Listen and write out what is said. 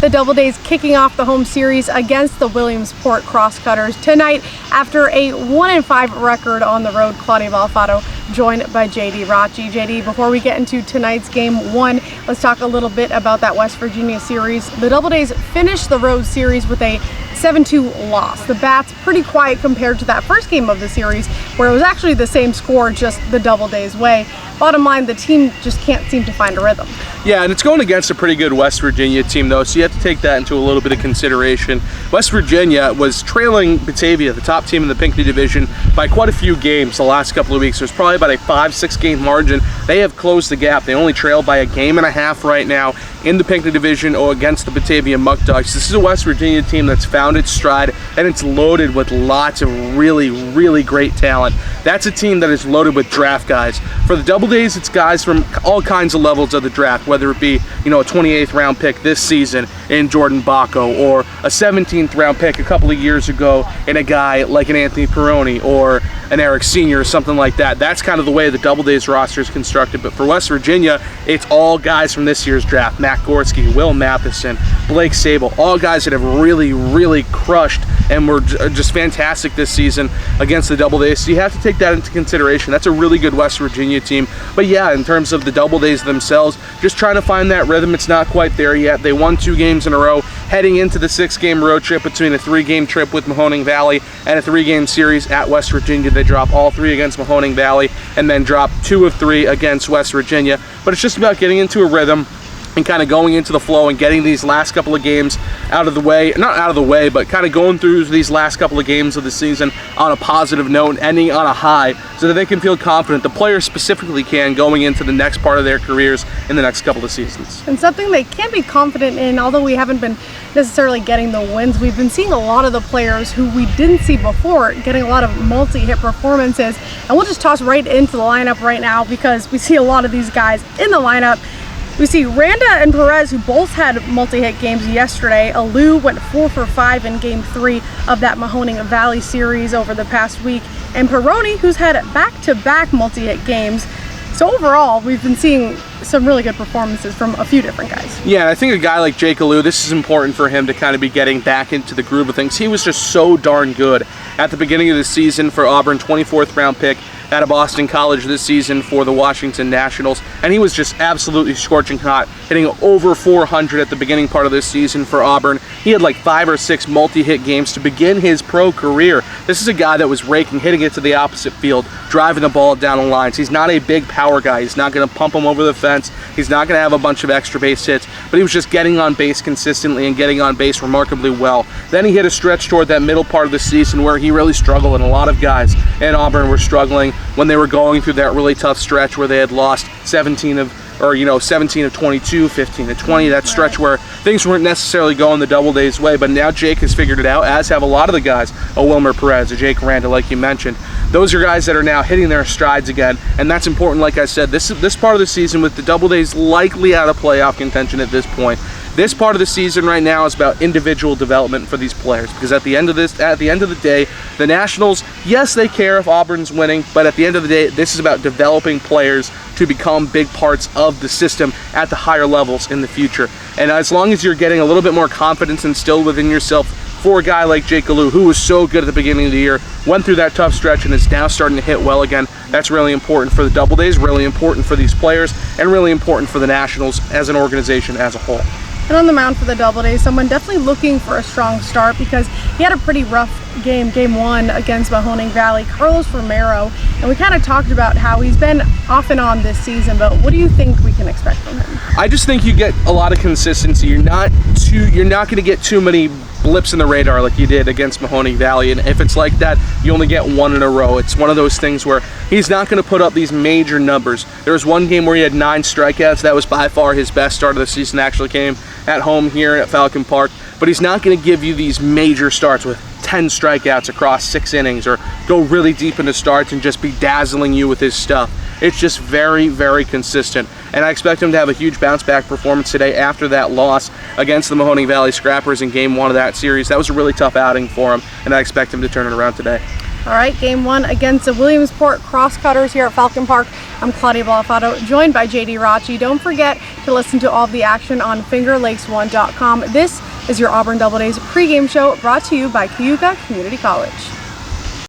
The Doubledays kicking off the home series against the Williamsport Crosscutters tonight after a 1-5 record on the road. Claudia Valfato joined by JD Rachi. JD, before we get into tonight's game one, let's talk a little bit about that West Virginia series. The Doubledays finished the road series with a 7-2 loss. The Bats pretty quiet compared to that first game of the series, where it was actually the same score, just the Doubledays way. Bottom line, the team just can't seem to find a rhythm. Yeah, and it's going against a pretty good West Virginia team, though, so you have to take that into a little bit of consideration. West Virginia was trailing Batavia, the top team in the Pinckney division, by quite a few games the last couple of weeks. There's probably about a 5-6 game margin. They have closed the gap. They only trail by a game and a half right now in the Pinckney division against the Batavia Muck Dogs. This is a West Virginia team that's found its stride, and it's loaded with lots of really great talent. That's a team that is loaded with draft guys. For the Doubledays, it's guys from all kinds of levels of the draft, whether it be, a 28th round pick this season in Jordan Bacco, or a 17th round pick a couple of years ago in a guy like an Anthony Peroni or an Eric Sr. or something like that. That's kind of the way the Doubledays roster is constructed. But for West Virginia, it's all guys from this year's draft. Matt Gorski, Will Matheson, Blake Sable, all guys that have really crushed and were just fantastic this season against the Doubledays. So you have to take that into consideration. That's a really good West Virginia team. But yeah, in terms of the Doubledays themselves, just trying to find that rhythm. It's not quite there yet. They won 2 games in a row, heading into the 6-game road trip between a 3-game trip with Mahoning Valley and a 3-game series at West Virginia. They drop all 3 against Mahoning Valley and then drop 2 of 3 against West Virginia. But it's just about getting into a rhythm and kind of going into the flow and getting these last couple of games out of the way, not out of the way, but kind of going through these last couple of games of the season on a positive note, ending on a high, so that they can feel confident, the players specifically can, going into the next part of their careers in the next couple of seasons. And something they can be confident in, although we haven't been necessarily getting the wins, we've been seeing a lot of the players who we didn't see before getting a lot of multi-hit performances. And we'll just toss right into the lineup right now, because we see a lot of these guys in the lineup. We see Randa and Perez, who both had multi-hit games yesterday. Alou went 4 for 5 in game 3 of that Mahoning Valley series over the past week. And Peroni, who's had back-to-back multi-hit games. So overall, we've been seeing some really good performances from a few different guys. Yeah, I think a guy like Jake Alou, this is important for him to kind of be getting back into the groove of things. He was just so darn good at the beginning of the season for Auburn, 24th round pick out of Boston College this season for the Washington Nationals, and he was just absolutely scorching hot, hitting over 400 at the beginning part of this season for Auburn. He had like 5 or 6 multi-hit games to begin his pro career. This is a guy that was raking, hitting it to the opposite field, driving the ball down the lines. He's not a big power guy. He's not going to pump him over the fence. He's not going to have a bunch of extra base hits, but he was just getting on base consistently and getting on base remarkably well. Then he hit a stretch toward that middle part of the season where he really struggled, and a lot of guys in Auburn were struggling when they were going through that really tough stretch where they had lost 17 of 22, 15 of 20, that stretch where things weren't necessarily going the Doubledays way. But now Jake has figured it out, as have a lot of the guys, a Wilmer Perez, a Jake Randa, like you mentioned. Those are guys that are now hitting their strides again, and that's important. Like I said, this part of the season with the Doubledays likely out of playoff contention at this point. This part of the season right now is about individual development for these players, because at the end of the day, the Nationals, yes, they care if Auburn's winning, but at the end of the day, this is about developing players to become big parts of the system at the higher levels in the future. And as long as you're getting a little bit more confidence instilled within yourself for a guy like Jake Alou, who was so good at the beginning of the year, went through that tough stretch and is now starting to hit well again, that's really important for the Doubledays, really important for these players, and really important for the Nationals as an organization as a whole. And on the mound for the Doubledays, someone definitely looking for a strong start, because he had a pretty rough game 1 against Mahoning Valley, Carlos Romero. And we kind of talked about how he's been off and on this season, but what do you think we can expect from him? I just think you get a lot of consistency. You're not going to get too many blips in the radar like you did against Mahoning Valley, and if it's like that, you only get 1 in a row. It's one of those things where he's not going to put up these major numbers. There was one game where he had 9 strikeouts. That was by far his best start of the season. Actually came at home here at Falcon Park, but he's not going to give you these major starts with 10 strikeouts across 6 innings, or go really deep into starts and just be dazzling you with his stuff. It's just very consistent, and I expect him to have a huge bounce back performance today after that loss against the Mahoning Valley Scrappers in game 1 of that series. That was a really tough outing for him, and I expect him to turn it around today. All right, game one against the Williamsport Crosscutters here at Falcon Park. I'm Claudia Balafato, joined by JD Rachi. Don't forget to listen to all of the action on FingerLakes1.com. This is your Auburn Doubledays pregame show brought to you by Cayuga Community College.